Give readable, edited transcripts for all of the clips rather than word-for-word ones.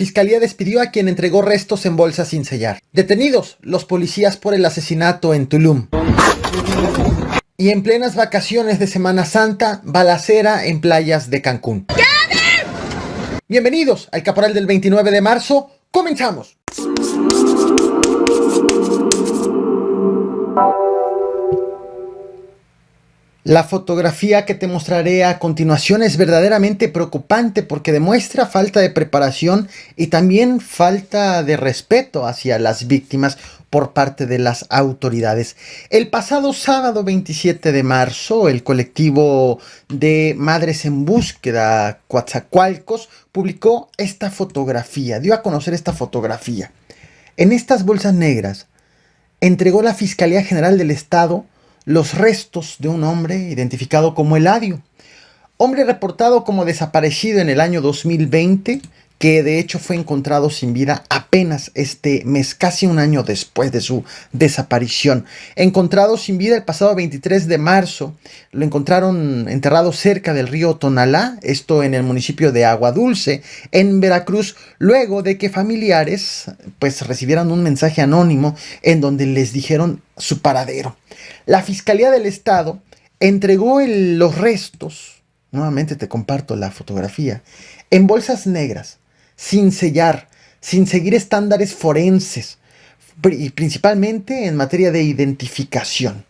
Fiscalía despidió a quien entregó restos en bolsas sin sellar. Detenidos los policías por el asesinato en Tulum. Y en plenas vacaciones de Semana Santa, balacera en playas de Cancún. Bienvenidos al Caporal del 29 de marzo. ¡Comenzamos! La fotografía que te mostraré a continuación es verdaderamente preocupante porque demuestra falta de preparación y también falta de respeto hacia las víctimas por parte de las autoridades. El pasado sábado 27 de marzo, el colectivo de Madres en Búsqueda, Coatzacoalcos, publicó esta fotografía, dio a conocer esta fotografía. En estas bolsas negras entregó la Fiscalía General del Estado los restos de un hombre identificado como Eladio, hombre reportado como desaparecido en el año 2020, que de hecho fue encontrado sin vida apenas este mes, casi un año después de su desaparición. Encontrado sin vida el pasado 23 de marzo, lo encontraron enterrado cerca del río Tonalá, esto en el municipio de Agua Dulce, en Veracruz, luego de que familiares pues recibieran un mensaje anónimo en donde les dijeron su paradero. La Fiscalía del Estado entregó los restos, nuevamente te comparto la fotografía, en bolsas negras, sin sellar, sin seguir estándares forenses, y principalmente en materia de identificación.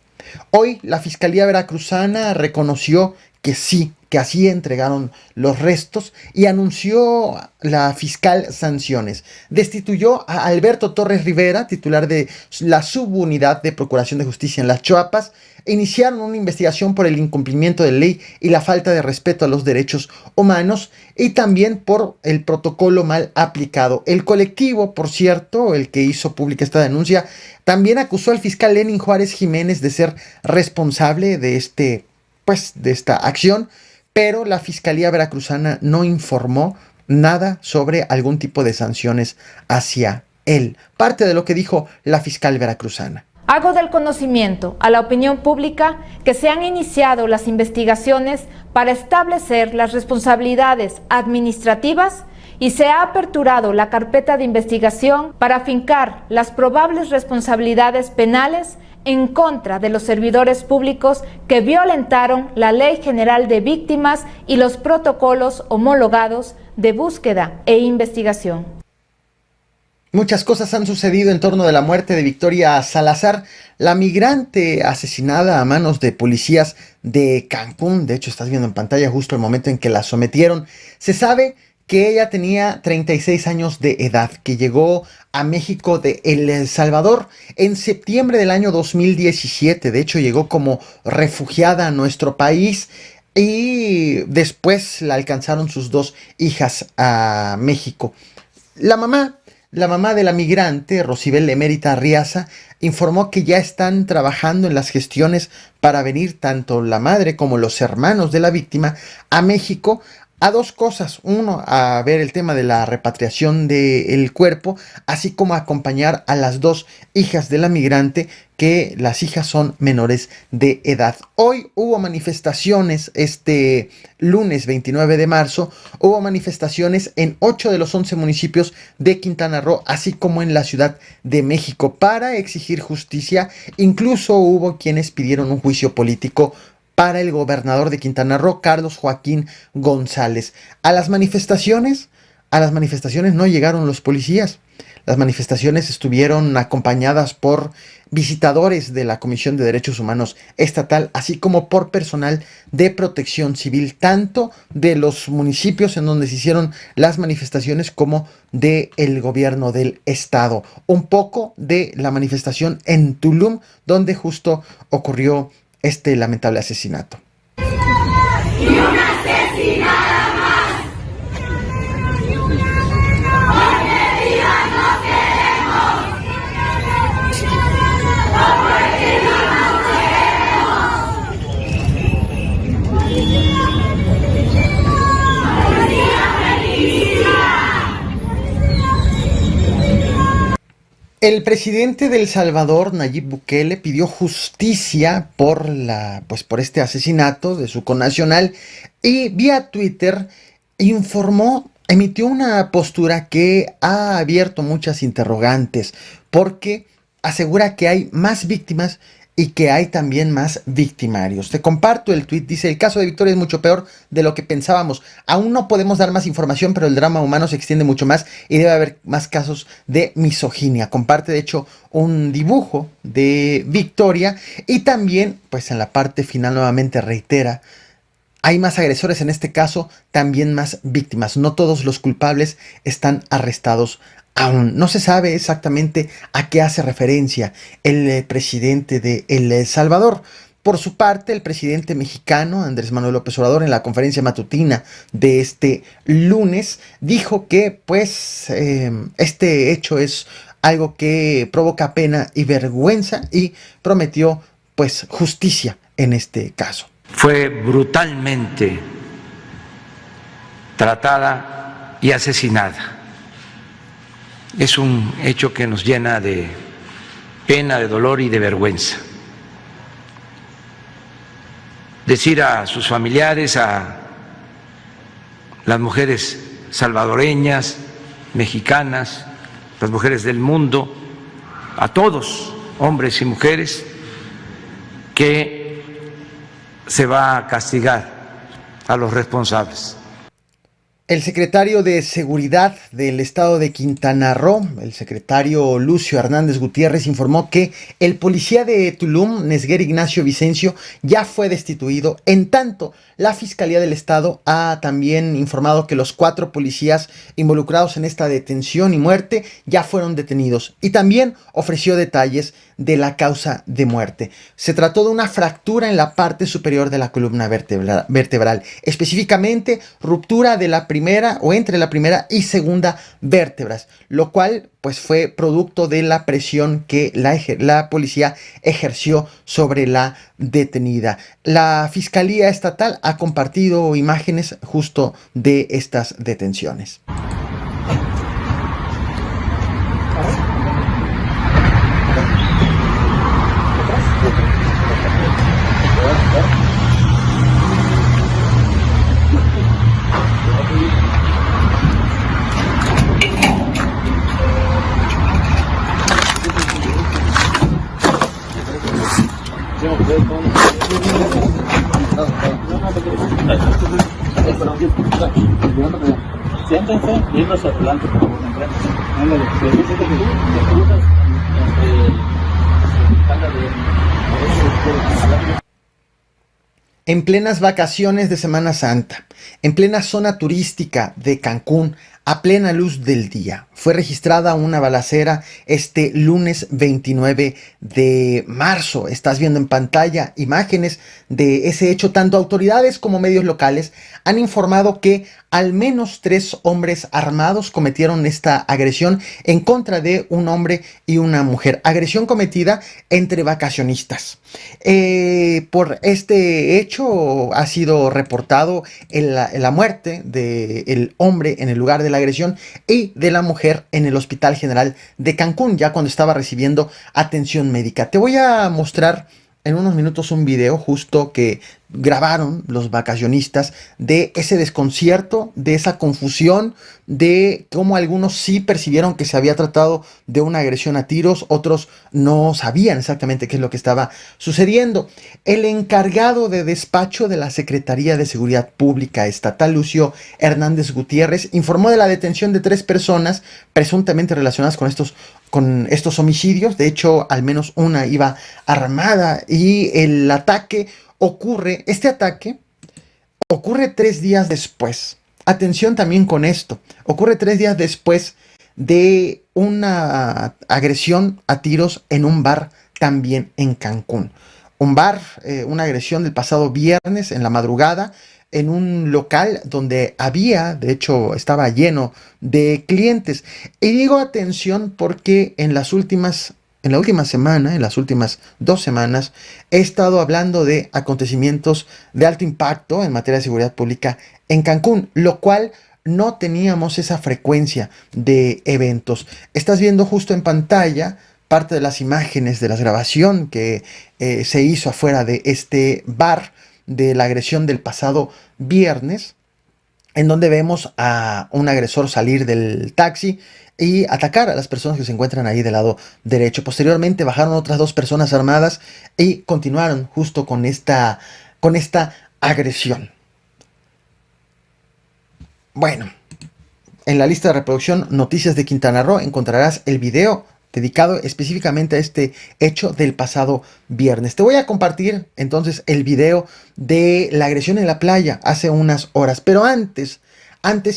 Hoy la Fiscalía Veracruzana reconoció que sí, que así entregaron los restos y anunció la fiscal sanciones. Destituyó a Alberto Torres Rivera, titular de la subunidad de Procuración de Justicia en Las Choapas. Iniciaron una investigación por el incumplimiento de ley y la falta de respeto a los derechos humanos y también por el protocolo mal aplicado. El colectivo, por cierto, el que hizo pública esta denuncia, también acusó al fiscal Lenin Juárez Jiménez de ser responsable de esta acción, pero la Fiscalía Veracruzana no informó nada sobre algún tipo de sanciones hacia él. Parte de lo que dijo la fiscal veracruzana. Hago del conocimiento a la opinión pública que se han iniciado las investigaciones para establecer las responsabilidades administrativas y se ha aperturado la carpeta de investigación para afincar las probables responsabilidades penales en contra de los servidores públicos que violentaron la Ley General de Víctimas y los protocolos homologados de búsqueda e investigación. Muchas cosas han sucedido en torno de la muerte de Victoria Salazar, la migrante asesinada a manos de policías de Cancún. De hecho, estás viendo en pantalla justo el momento en que la sometieron. Se sabe que ella tenía 36 años de edad, que llegó a México de El Salvador en septiembre del año 2017. De hecho, llegó como refugiada a nuestro país y después la alcanzaron sus dos hijas a México. La mamá de la migrante, Rosibel Emérita Arriaza, informó que ya están trabajando en las gestiones para venir tanto la madre como los hermanos de la víctima a México a dos cosas. Uno, a ver el tema de la repatriación del cuerpo, así como acompañar a las dos hijas de la migrante, que las hijas son menores de edad. Hoy hubo manifestaciones, este lunes 29 de marzo, hubo manifestaciones en 8 de los 11 municipios de Quintana Roo, así como en la Ciudad de México, para exigir justicia. Incluso hubo quienes pidieron un juicio político para el gobernador de Quintana Roo, Carlos Joaquín González. A las manifestaciones no llegaron los policías. Las manifestaciones estuvieron acompañadas por visitadores de la Comisión de Derechos Humanos Estatal, así como por personal de protección civil, tanto de los municipios en donde se hicieron las manifestaciones como del gobierno del estado. Un poco de la manifestación en Tulum, donde justo ocurrió este lamentable asesinato. Y una asesinada más. Porque vivas no queremos. Porque vivas no queremos. El presidente de El Salvador, Nayib Bukele, pidió justicia por este asesinato de su connacional y vía Twitter informó emitió una postura que ha abierto muchas interrogantes, porque asegura que hay más víctimas y que hay también más victimarios. Te comparto el tuit, dice: el caso de Victoria es mucho peor de lo que pensábamos. Aún no podemos dar más información, pero el drama humano se extiende mucho más y debe haber más casos de misoginia. Comparte de hecho un dibujo de Victoria y también, pues en la parte final nuevamente reitera: hay más agresores en este caso, también más víctimas. No todos los culpables están arrestados aún. No se sabe exactamente a qué hace referencia el presidente de El Salvador. Por su parte, el presidente mexicano, Andrés Manuel López Obrador, en la conferencia matutina de este lunes, dijo que pues este hecho es algo que provoca pena y vergüenza y prometió pues justicia en este caso. Fue brutalmente tratada y asesinada. Es un hecho que nos llena de pena, de dolor y de vergüenza. Decir a sus familiares, a las mujeres salvadoreñas, mexicanas, las mujeres del mundo, a todos, hombres y mujeres, que se va a castigar a los responsables. El secretario de Seguridad del estado de Quintana Roo, el secretario Lucio Hernández Gutiérrez, informó que el policía de Tulum, Nesguer Ignacio Vicencio, ya fue destituido. En tanto, la Fiscalía del Estado ha también informado que los 4 policías involucrados en esta detención y muerte ya fueron detenidos, y también ofreció detalles de la causa de muerte. Se trató de una fractura en la parte superior de la columna vertebral, específicamente ruptura de la primera o entre la primera y segunda vértebras, lo cual pues fue producto de la presión que la policía ejerció sobre la detenida. La Fiscalía Estatal ha compartido imágenes justo de estas detenciones. Siéntense, yendo hacia adelante, por favor. En plenas vacaciones de Semana Santa, en plena zona turística de Cancún, a plena luz del día, fue registrada una balacera este lunes 29 de marzo. Estás viendo en pantalla imágenes de ese hecho. Tanto autoridades como medios locales han informado que al menos 3 hombres armados cometieron esta agresión en contra de un hombre y una mujer. Agresión cometida entre vacacionistas. Por este hecho ha sido reportado la muerte del hombre en el lugar de la agresión y de la mujer en el Hospital General de Cancún, ya cuando estaba recibiendo atención médica. Te voy a mostrar en unos minutos un video justo que grabaron los vacacionistas de ese desconcierto, de esa confusión, de cómo algunos sí percibieron que se había tratado de una agresión a tiros, otros no sabían exactamente qué es lo que estaba sucediendo. El encargado de despacho de la Secretaría de Seguridad Pública Estatal, Lucio Hernández Gutiérrez, informó de la detención de 3 personas presuntamente relacionadas con estos homicidios. De hecho, al menos una iba armada, y este ataque ocurre 3 días después. Atención también con esto. Ocurre 3 días después de una agresión a tiros en un bar también en Cancún. Un bar, una agresión del pasado viernes en la madrugada en un local donde de hecho estaba lleno de clientes. Y digo atención porque en la última semana, en las últimas 2 semanas, he estado hablando de acontecimientos de alto impacto en materia de seguridad pública en Cancún, lo cual no teníamos esa frecuencia de eventos. Estás viendo justo en pantalla parte de las imágenes de la grabación que se hizo afuera de este bar de la agresión del pasado viernes. en donde vemos a un agresor salir del taxi y atacar a las personas que se encuentran ahí del lado derecho. Posteriormente bajaron otras 2 personas armadas y continuaron justo con esta agresión. Bueno, en la lista de reproducción Noticias de Quintana Roo encontrarás el video dedicado específicamente a este hecho del pasado viernes. Te voy a compartir entonces el video de la agresión en la playa hace unas horas. Pero antes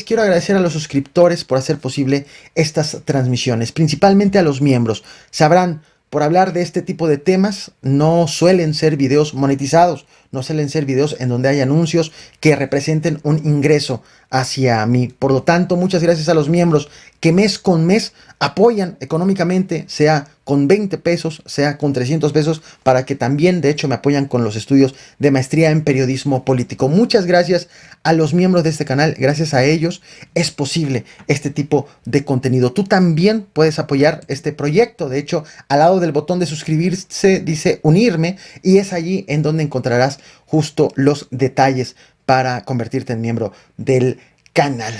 quiero agradecer a los suscriptores por hacer posible estas transmisiones, principalmente a los miembros. Sabrán, por hablar de este tipo de temas, no suelen ser videos monetizados, no suelen ser videos en donde hay anuncios que representen un ingreso hacia mí. Por lo tanto, muchas gracias a los miembros que mes con mes apoyan económicamente, sea con 20 pesos, sea con 300 pesos, para que también, de hecho, me apoyan con los estudios de maestría en periodismo político. Muchas gracias a los miembros de este canal. Gracias a ellos es posible este tipo de contenido. Tú también puedes apoyar este proyecto. De hecho, al lado del botón de suscribirse dice unirme y es allí en donde encontrarás justo los detalles para convertirte en miembro del canal.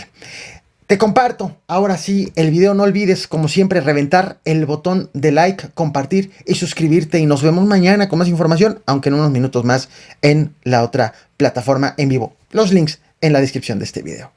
Te comparto ahora sí el video. No olvides, como siempre, reventar el botón de like, compartir y suscribirte. Y nos vemos mañana con más información, aunque en unos minutos más en la otra plataforma en vivo. Los links en la descripción de este video.